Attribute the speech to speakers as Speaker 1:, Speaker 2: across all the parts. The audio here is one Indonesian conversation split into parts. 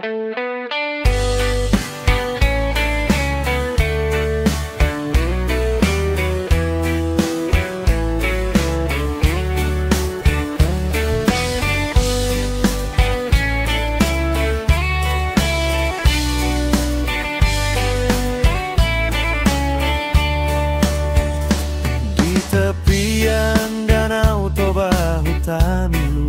Speaker 1: Tepian danau Toba hutanmu,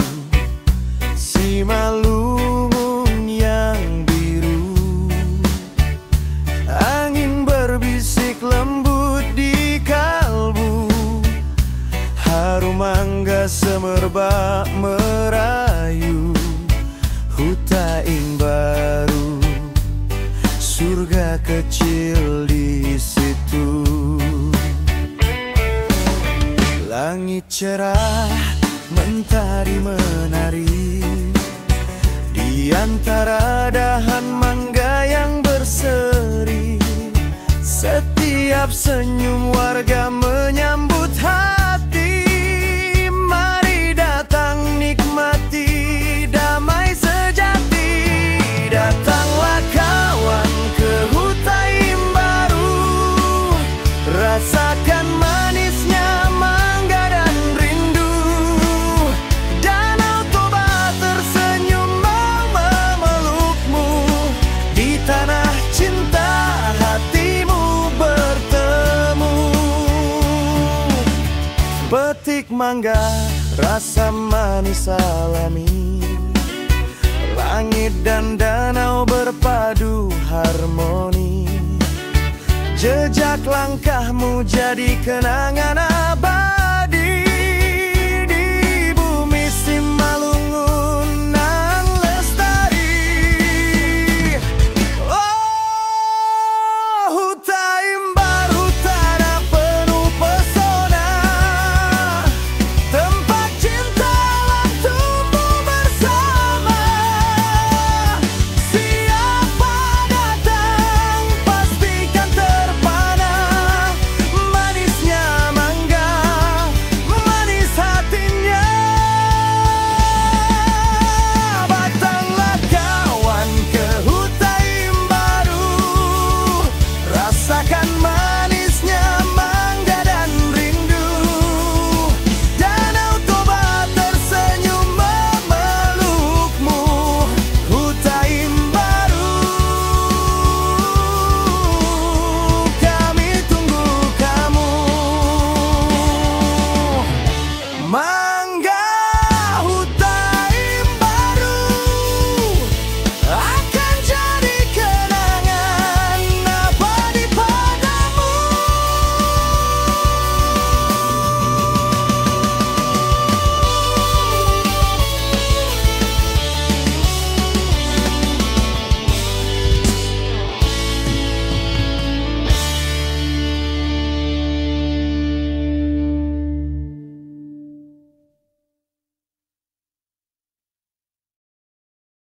Speaker 1: Simalungun yang biru, angin berbisik lembut di kalbu, harum mangga semerbak merayu, hutain baru, surga kecil di situ. Langit cerah, mentari menari di antara dahan mangga yang berseri. Setiap senyum warga menyambut hati. Mari datang nikmati damai sejati. Datanglah kawan ke Hutain Baru, rasakan manisnya petik mangga, rasa manis alami. Langit dan danau berpadu harmoni. Jejak langkahmu jadi kenangan abadi.